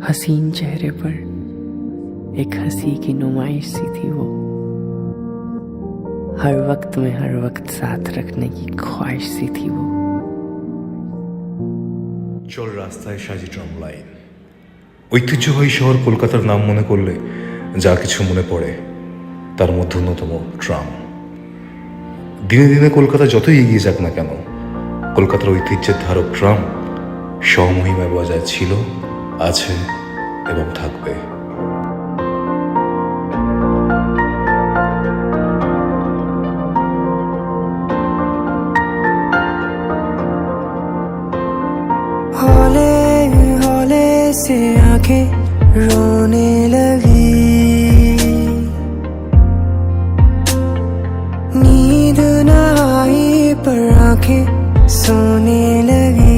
हसीन चेहरे पर एक हंसी की नुमाइश सी थी वो। हर वक्त में हर वक्त साथ रखने की ख्वाहिश सी थी वो। চল রাস্তায় সাজি ট্রাম লাইন। ঐতিহ্যবাহী শহর কলকাতার নাম মনে করলে যা কিছু মনে পড়ে তার মধ্যে অন্যতম ট্রাম। দিনে দিনে কলকাতা যতই এগিয়ে যাক না কেন, কলকাতার ঐতিহ্যের ধারক ট্রাম স্বমহিমায় বজায় ছিল, আছে এবং থাকবে। हौले हौले से आंखें रोने लगी, नींद न आई पर आंखें सोने लगी।